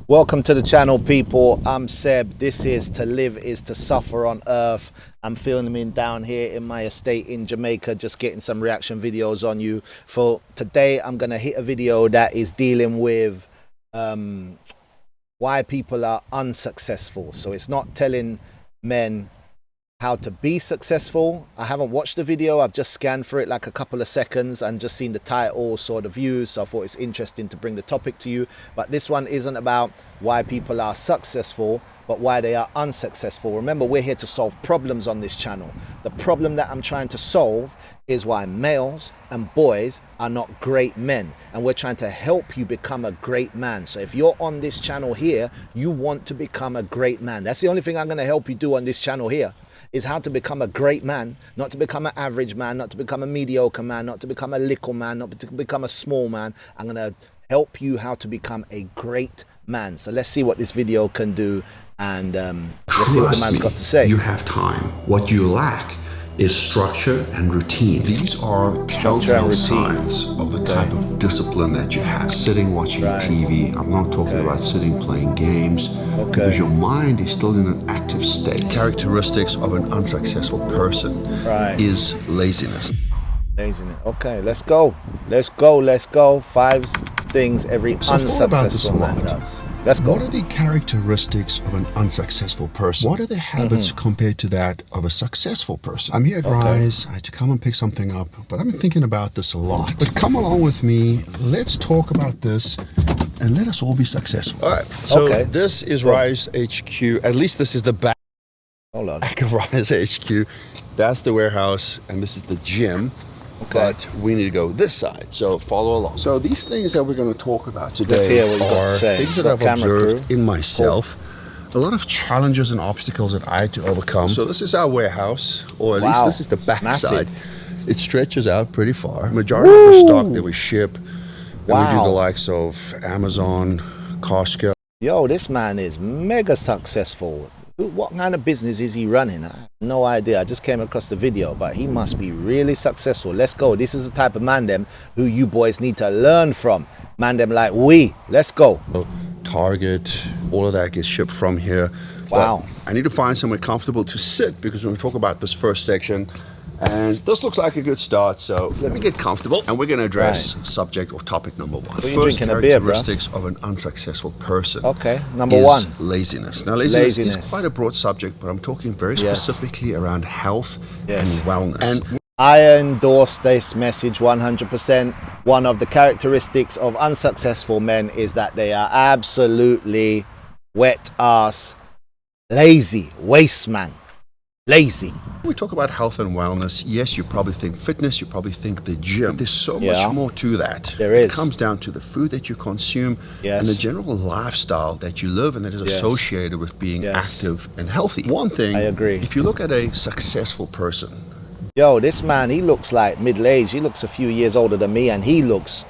Welcome to the channel, people. I'm Seb. This is To Live is to Suffer on Earth. I'm filming down here in my estate in Jamaica, just getting some reaction videos on you. For today, I'm going to hit a video that is dealing with why people are unsuccessful. So it's not telling men how to be successful. I haven't watched the video. I've just scanned for it like a couple of seconds and just seen the title, saw the views, so I thought it's interesting to bring the topic to you. But this one isn't about why people are successful, but why they are unsuccessful. Remember, we're here to solve problems on this channel. The problem that I'm trying to solve is why males and boys are not great men, and we're trying to help you become a great man. So if you're on this channel here, you want to become a great man. That's the only thing I'm going to help you do on this channel here, is how to become a great man, not to become an average man, not to become a mediocre man, not to become a little man, not to become a small man. I'm going to help you how to become a great man. So let's see what this video can do, and let's see what the man's got to say. You have time. What you lack is structure and routine. These are telltale signs of the type of discipline that you have. Sitting watching TV. I'm not talking about sitting playing games, because your mind is still in an active state. Characteristics of an unsuccessful person is laziness. Laziness. Okay, let's go. Let's go. Let's go. 5 things every unsuccessful man does. Let's go. What are the characteristics of an unsuccessful person? What are the habits compared to that of a successful person? I'm here at Rise. I had to come and pick something up, but I've been thinking about this a lot. But come along with me. Let's talk about this and let us all be successful. All right. So this is Rise HQ. At least this is the back of Rise HQ. That's the warehouse, and this is the gym. But we need to go this side, so follow along. So these things that we're going to talk about today are things that I've observed in myself. A lot of challenges and obstacles that I had to overcome. So this is our warehouse, or at least this is the back side. It stretches out pretty far. Majority of the stock that we ship, then we do the likes of Amazon, Costco. Yo, this man is mega successful. What kind of business is he running? I have no idea. I just came across the video, but he must be really successful. Let's go. This is the type of man them who you boys need to learn from. Man them like we. Let's go. Target, all of that gets shipped from here. Wow. But I need to find somewhere comfortable to sit, because when we talk about this first section, and this looks like a good start, so let me get comfortable, and we're going to address subject or topic number 1. First characteristics of an unsuccessful person. Number 1. Laziness. Now, laziness is quite a broad subject, but I'm talking very specifically around health and wellness. And I endorse this message 100%. One of the characteristics of unsuccessful men is that they are absolutely wet ass, lazy, waste man. Lazy. When we talk about health and wellness, yes, you probably think fitness, you probably think the gym. There's so much more to that. There is. It comes down to the food that you consume and the general lifestyle that you live and that is associated with being active and healthy. One thing, I agree. If you look at a successful person. Yo, this man, he looks like middle-aged. He looks a few years older than me, and he looks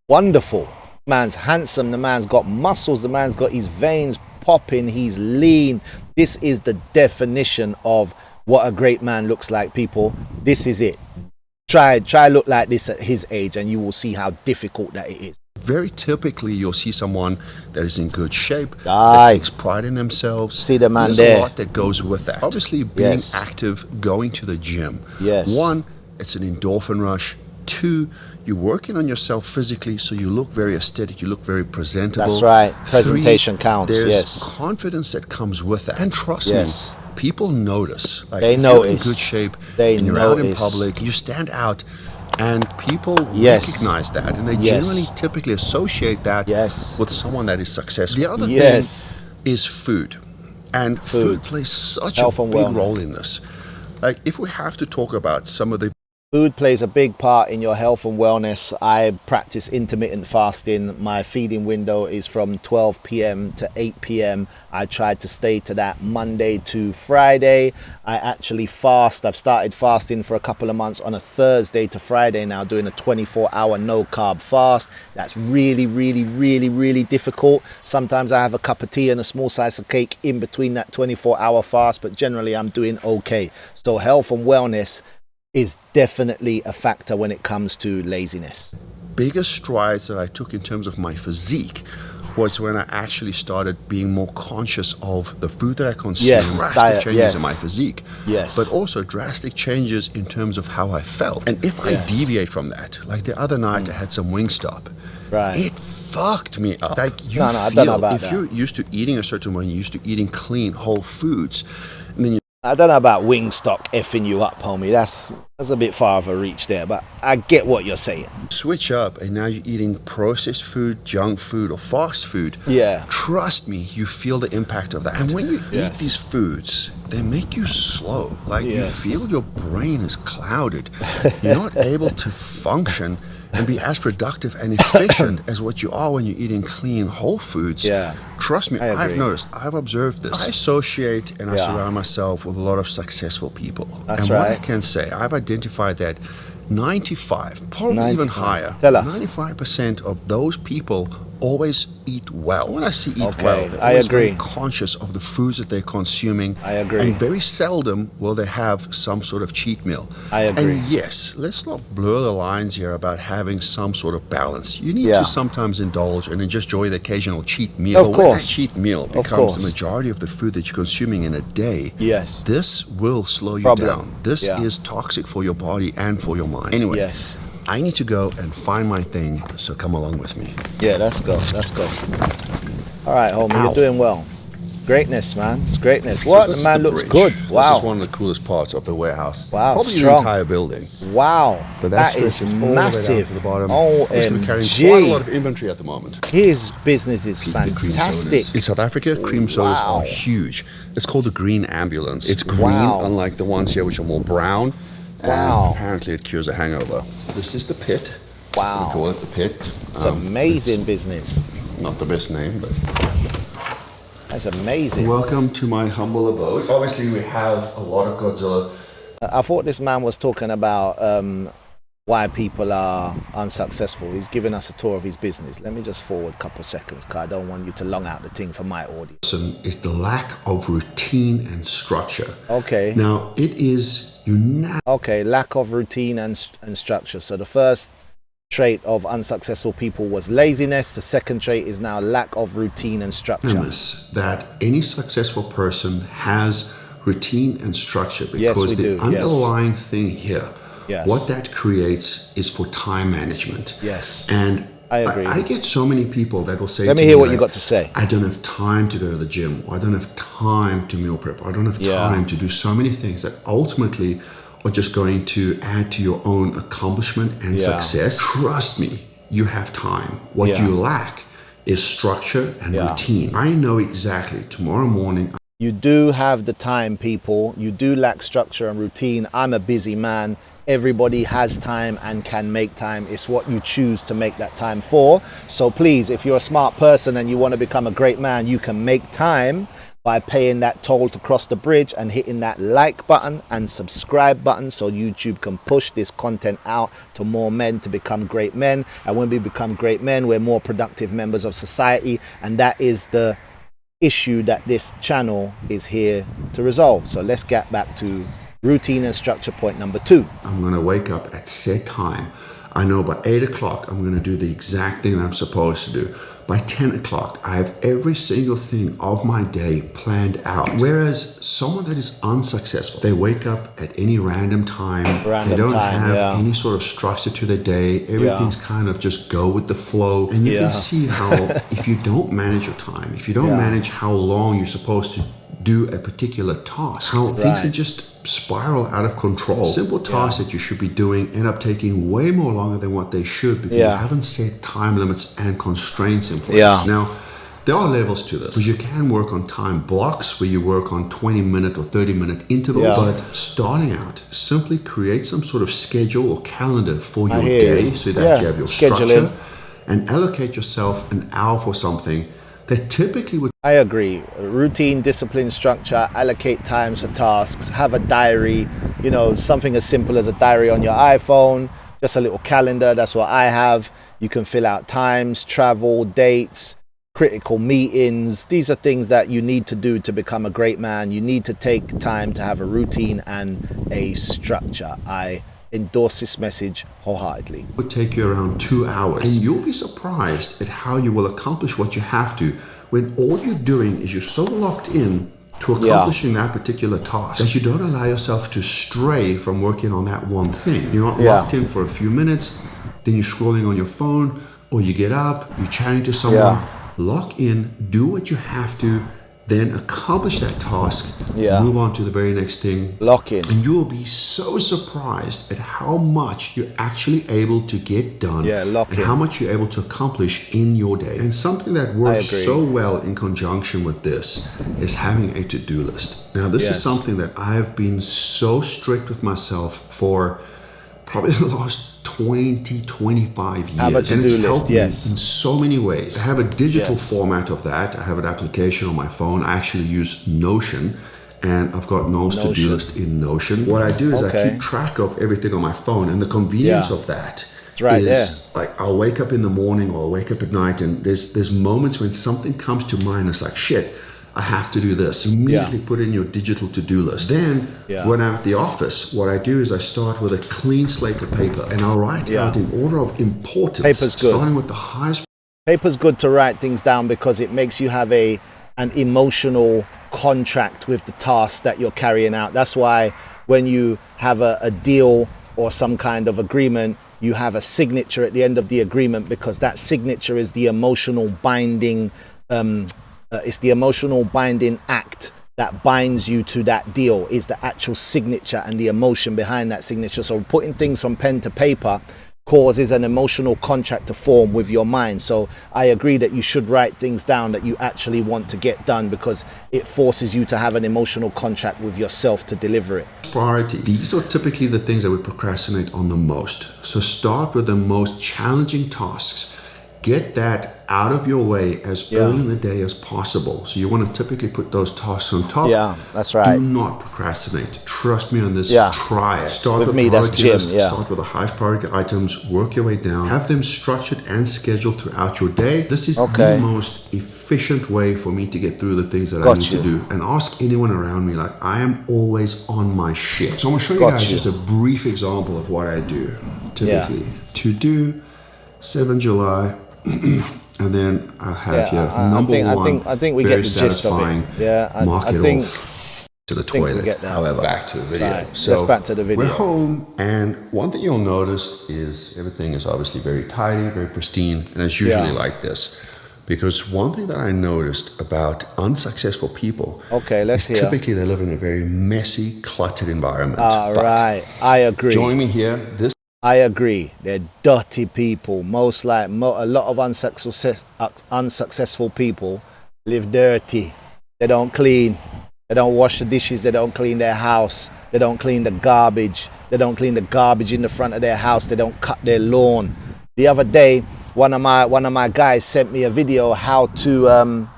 wonderful. The man's handsome. The man's got muscles. The man's got his veins popping. He's lean. This is the definition of what a great man looks like, people. This is it. Try look like this at his age, and you will see how difficult that it is. Very typically, you'll see someone that is in good shape, that takes pride in themselves. See the man There's there. a lot that goes with that. Obviously, being active, going to the gym. One, it's an endorphin rush. 2, you're working on yourself physically, so you look very aesthetic, you look very presentable. That's right. Presentation 3, counts. There's confidence that comes with that. And trust me, people notice. Like, they if notice. You're in good shape, and you're out in public, you stand out, and people recognize that, and they generally typically associate that with someone that is successful. The other thing is food. And food plays such a big role in this. Like, if we have to talk about some of the food plays a big part in your health and wellness. I practice intermittent fasting. My feeding window is from 12 p.m. to 8 p.m. I try to stay to that Monday to Friday. I actually fast. I've started fasting for a couple of months on a Thursday to Friday now, doing a 24-hour no-carb fast. That's really, really, really, really difficult. Sometimes I have a cup of tea and a small slice of cake in between that 24-hour fast, but generally I'm doing okay. So health and wellness is definitely a factor when it comes to laziness. Biggest strides that I took in terms of my physique was when I actually started being more conscious of the food that I consume. Yes, Drastic diet, changes yes. in my physique. Yes. But also drastic changes in terms of how I felt. And if I deviate from that, like the other night I had some Wingstop, Right. it fucked me up. Like you No, I don't know about if that. you're used to eating a certain way, you're used to eating clean, whole foods, and then you I don't know about Wingstop effing you up, homie. That's a bit far of a reach there, but I get what you're saying. switch up and now you're eating processed food, junk food, or fast food. Yeah. Trust me, you feel the impact of that. And when you eat these foods, they make you slow. Like you feel your brain is clouded. You're not able to function and be as productive and efficient as what you are when you're eating clean, whole foods. Yeah. Trust me, I agree. I've noticed, I've observed this. I associate and I surround myself with a lot of successful people. That's and right. what I can say, I've identified that 95, probably even higher, Tell us. 95% of those people always eat well. When I say eat Okay, well, they're I always agree. very conscious of the foods that they're consuming. I agree. And very seldom will they have some sort of cheat meal. I agree. And yes, let's not blur the lines here about having some sort of balance. You need Yeah. to sometimes indulge and just enjoy the occasional cheat meal. Of But when that course. cheat meal becomes course. the majority of the food that you're consuming in a day, Yes. this will slow you Problem. down. This Yeah. is toxic for your body and for your mind. Anyway, Yes. I need to go and find my thing, so come along with me. Yeah, let's go. Let's go. All right, homie, Ow. you're doing well. Greatness, man. It's greatness. So What? this The is man the looks bridge. good. This Wow. is one of the coolest parts of the warehouse. Wow, Probably strong. the entire building. Wow. But That is stretches all the way down massive. to the bottom. We're carrying quite a lot OMG. of inventory at the moment. His business is The cream fantastic. sodas. In South Africa, cream sodas Wow. are huge. It's called the green ambulance. It's green, Wow. unlike the ones here, which are more brown. Wow. And apparently it cures a hangover. This is the pit. We Wow. call it the pit. It's amazing business. Not the best name, but... That's amazing. Welcome to my humble abode. Obviously, we have a lot of Godzilla. I thought this man was talking about why people are unsuccessful. He's giving us a tour of his business. Let me just forward a couple of seconds, because I don't want you to long out the thing for my audience. Is the lack of routine and structure. Okay. Now, it is Okay, lack of routine and structure. So the first trait of unsuccessful people was laziness. The second trait is now lack of routine and structure. unanimous that any successful person has routine and structure, Yes, because we the do, yes. underlying thing here, Yes. what that creates is for time management. Yes. And I agree. I get so many people that will say Let to me hear what like, you got to say. I don't have time to go to the gym, or I don't have time to meal prep, or I don't have Yeah. time to do so many things that ultimately are just going to add to your own accomplishment and Yeah. success. Trust me, you have time. What Yeah. you lack is structure and Yeah. routine. I know exactly tomorrow morning You do have the time, people. You do lack structure and routine. I'm a busy man. Everybody has time and can make time. It's what you choose to make that time for. So please, if you're a smart person and you want to become a great man, you can make time by paying that toll to cross the bridge and hitting that like button and subscribe button, so YouTube can push this content out to more men to become great men. And when we become great men, we're more productive members of society, and that is the issue that this channel is here to resolve. So let's get back to routine and structure point number 2. I'm going to wake up at set time. I know by 8 o'clock I'm going to do the exact thing I'm supposed to do. By 10 o'clock, I have every single thing of my day planned out. Whereas someone that is unsuccessful, they wake up at any random time. They don't have any sort of structure to their day. Everything's kind of just go with the flow. And you can see how if you don't manage your time, if you don't manage how long you're supposed to do a particular task, how things can just spiral out of control. Simple tasks that you should be doing end up taking way more longer than what they should, because you haven't set time limits and constraints in place. Now, there are levels to this, because you can work on time blocks where you work on 20-minute or 30-minute intervals. But starting out, simply create some sort of schedule or calendar for your day, so that you have your structure, and allocate yourself an hour for something that typically would... I agree. Routine, discipline, structure, allocate times for tasks, have a diary, you know, something as simple as a diary on your iPhone, just a little calendar. That's what I have. You can fill out times, travel, dates, critical meetings. These are things that you need to do to become a great man. You need to take time to have a routine and a structure. I endorse this message wholeheartedly. It would take you around 2 hours, and you'll be surprised at how you will accomplish what you have to when all you're doing is you're so locked in to accomplishing that particular task that you don't allow yourself to stray from working on that one thing. You're not locked in for a few minutes, then you're scrolling on your phone, or you get up, you're chatting to someone. Lock in, do what you have to, then accomplish that task, move on to the very next thing. Lock in. And you will be so surprised at how much you're actually able to get done, and how much you're able to accomplish in your day. And something that works so well in conjunction with this is having a to-do list. Now, this is something that I have been so strict with myself for probably the last 20, 25 years. And it's helped me in so many ways. I have a digital format of that. I have an application on my phone. I actually use Notion, and I've got No's to-do list in Notion. What I do is I keep track of everything on my phone, and the convenience of that is like I'll wake up in the morning or I'll wake up at night, and there's moments when something comes to mind. It's like, shit, I have to do this. Immediately put in your digital to-do list. Then when I'm at the office, what I do is I start with a clean slate of paper, and I'll write out in order of importance. Paper's good. Starting with the highest. Paper's good to write things down because it makes you have an emotional contract with the task that you're carrying out. That's why when you have a deal or some kind of agreement, you have a signature at the end of the agreement, because that signature is the emotional binding it's the emotional binding act that binds you to that deal, is the actual signature and the emotion behind that signature. So putting things from pen to paper causes an emotional contract to form with your mind. So I agree that you should write things down that you actually want to get done, because it forces you to have an emotional contract with yourself to deliver it. Priority. These are typically the things that we procrastinate on the most. So start with the most challenging tasks. Get that out of your way as early in the day as possible. So you want to typically put those tasks on top. Yeah, that's right. Do not procrastinate. Trust me on this. Try it. Start with me, that's Jim. Start with the highest priority items. Work your way down. Have them structured and scheduled throughout your day. This is the most efficient way for me to get through the things that I need to do. And ask anyone around me, like, I am always on my shit. So I'm going to show you guys just a brief example of what I do. Typically, to do 7 July. And then I have here I think we get the gist of it. Mark it think off to the toilet. However, back to the video. Right, so let's back to the video. We're home, and one thing you'll notice is everything is obviously very tidy, very pristine, and it's usually like this. Because one thing that I noticed about unsuccessful people, typically they live in a very messy, cluttered environment. Right, I agree. Join me here. I agree. They're dirty people. A lot of unsuccessful people live dirty. They don't clean. They don't wash the dishes. They don't clean their house. They don't clean the garbage. They don't clean the garbage in the front of their house. They don't cut their lawn. The other day, one of my guys sent me a video how to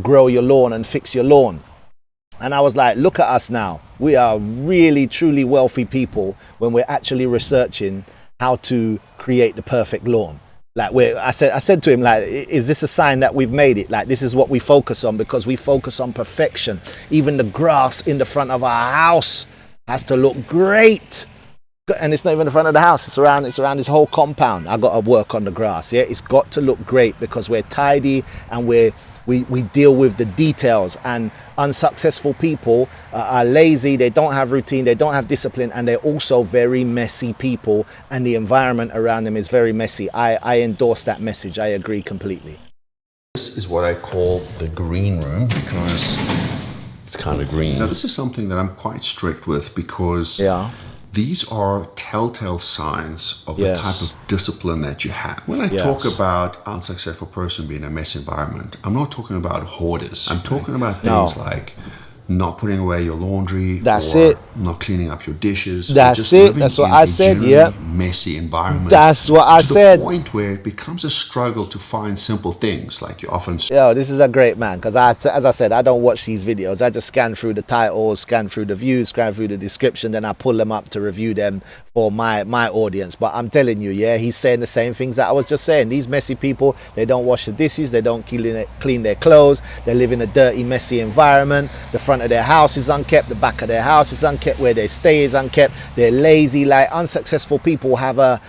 grow your lawn and fix your lawn. And I was like, look at us now. We are really, truly wealthy people when we're actually researching how to create the perfect lawn. Like, I said to him, like, is this a sign that we've made it? Like, this is what we focus on, because we focus on perfection. Even the grass in the front of our house has to look great. And it's not even the front of the house. It's around this whole compound. I got to work on the grass. Yeah, it's got to look great, because we're tidy and we deal with the details. And unsuccessful people are lazy, they don't have routine, they don't have discipline, and they're also very messy people, and the environment around them is very messy. I endorse that message. I agree completely. This is what I call the green room, because it's kind of green. Now, this is something that I'm quite strict with, because these are telltale signs of the type of discipline that you have. When I talk about unsuccessful person being a mess environment, I'm not talking about hoarders. I'm talking about things like not putting away your laundry, not cleaning up your dishes. That's what I said. Messy environment. That's what I said. To the point where it becomes a struggle to find simple things, like you often. This is a great man, because as I said, I don't watch these videos. I just scan through the titles, scan through the views, scan through the description, then I pull them up to review them for my audience. But I'm telling you, he's saying the same things that I was just saying. These messy people, they don't wash the dishes, they don't clean their clothes, they live in a dirty, messy environment. The front front of their house is unkept, the back of their house is unkept, where they stay is unkept, they're lazy. Like, unsuccessful people have a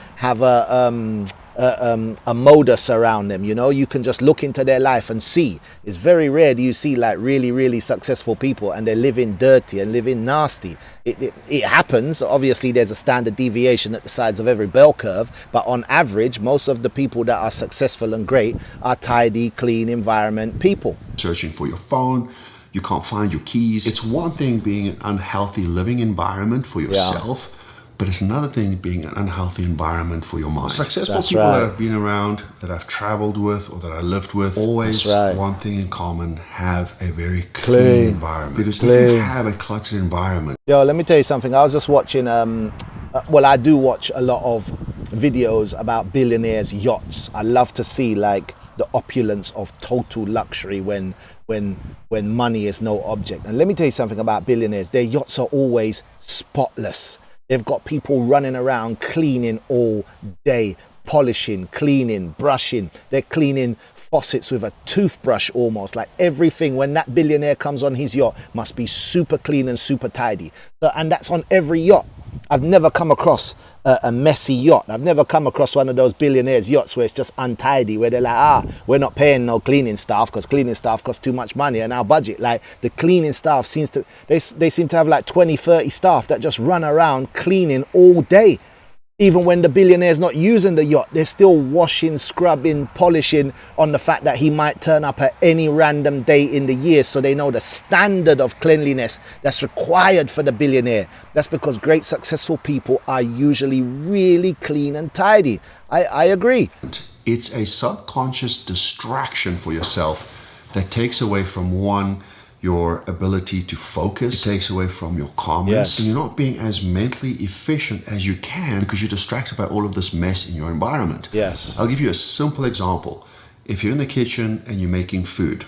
modus around them, you know. You can just look into their life and see. It's very rare do you see like really successful people and they're living dirty and living nasty. It happens. Obviously there's a standard deviation at the sides of every bell curve, but on average most of the people that are successful and great are tidy, clean environment people. Searching for your phone, you can't find your keys. It's one thing being an unhealthy living environment for yourself, but it's another thing being an unhealthy environment for your mind. Successful people that I've been around, that I've traveled with, or that I lived with, always one thing in common: have a very clean environment. Because if you have a cluttered environment... Yo, let me tell you something. I was just watching, well, I do watch a lot of videos about billionaires' yachts. I love to see like the opulence of total luxury when money is no object. And let me tell you something about billionaires. Their yachts are always spotless. They've got people running around cleaning all day, polishing, cleaning, brushing. They're cleaning faucets with a toothbrush almost. Like, everything, when that billionaire comes on his yacht, must be super clean and super tidy. And that's on every yacht. I've never come across a messy yacht. I've never come across one of those billionaires' yachts where it's just untidy, where they're like, we're not paying no cleaning staff because cleaning staff costs too much money in our budget. Like, the cleaning staff seems to, they seem to have like 20-30 staff that just run around cleaning all day. Even when the billionaire's not using the yacht, they're still washing, scrubbing, polishing on the fact that he might turn up at any random day in the year, so they know the standard of cleanliness that's required for the billionaire. That's because great successful people are usually really clean and tidy. I agree. It's a subconscious distraction for yourself that takes away from your ability to focus. It takes away from your calmness. And you're not being as mentally efficient as you can because you're distracted by all of this mess in your environment. I'll give you a simple example. If you're in the kitchen and you're making food,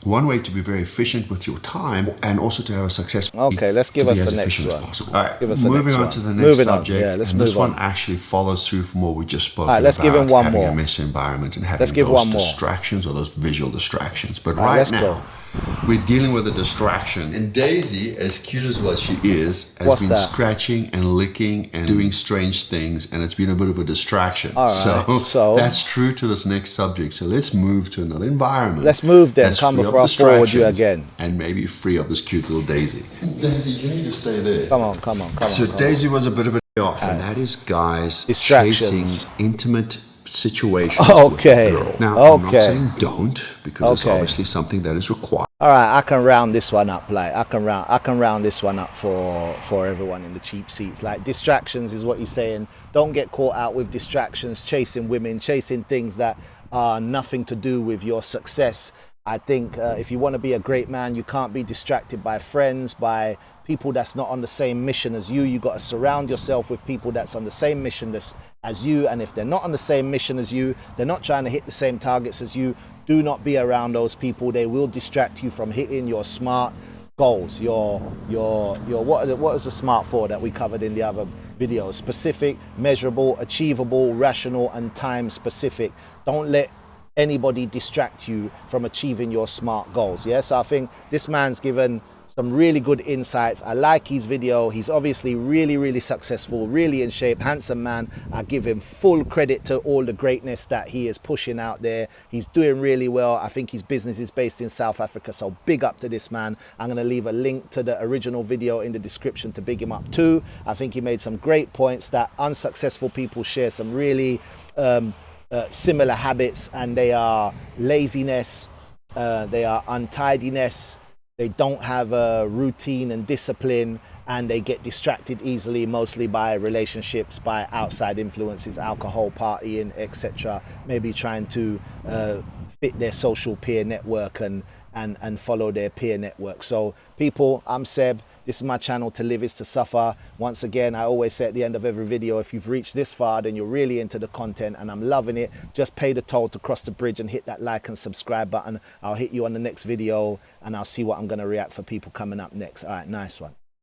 one way to be very efficient with your time and also to have a successful let's give us the next one. All right, moving on to the next subject. And this one actually follows through from what we just spoke about. Let's give him one having more. a messy environment and having those distractions or those visual distractions. But right now, we're dealing with a distraction. And Daisy, as cute as what she is, has been scratching and licking and doing strange things, and it's been a bit of a distraction. So that's true to this next subject. So let's move to another environment. Let's move then. Come before I forward you again. And maybe free of this cute little Daisy. Daisy, you need to stay there. Come on. So Daisy was a bit of a off, and that is guys chasing intimate situations with a girl. Now, I'm not saying don't, because it's obviously something that is required. All right, I can round this one up. Like, I can round this one up for everyone in the cheap seats. Like, distractions is what you're saying. Don't get caught out with distractions, chasing women, chasing things that are nothing to do with your success. I think if you want to be a great man, you can't be distracted by friends, by people that's not on the same mission as you. You got to surround yourself with people that's on the same mission as you. And if they're not on the same mission as you, they're not trying to hit the same targets as you, do not be around those people. They will distract you from hitting your SMART goals. Your what is the SMART for that we covered in the other video? Specific, measurable, achievable, rational, and time specific. Don't let anybody distract you from achieving your SMART goals. So I think this man's given some really good insights. I like his video. He's obviously really successful, really in shape, handsome man. I give him full credit to all the greatness that he is pushing out there. He's doing really well. I think his business is based in South Africa, so big up to this man. I'm going to leave a link to the original video in the description to big him up too. I think he made some great points that unsuccessful people share some really similar habits, and they are laziness, they are untidiness, they don't have a routine and discipline, and they get distracted easily, mostly by relationships, by outside influences, alcohol, partying, etc. Maybe trying to fit their social peer network and follow their peer network. So people, I'm Seb. This is my channel. To live is to suffer. Once again, I always say at the end of every video, if you've reached this far, then you're really into the content and I'm loving it. Just pay the toll to cross the bridge and hit that like and subscribe button. I'll hit you on the next video and I'll see what I'm going to react for people coming up next. All right, nice one.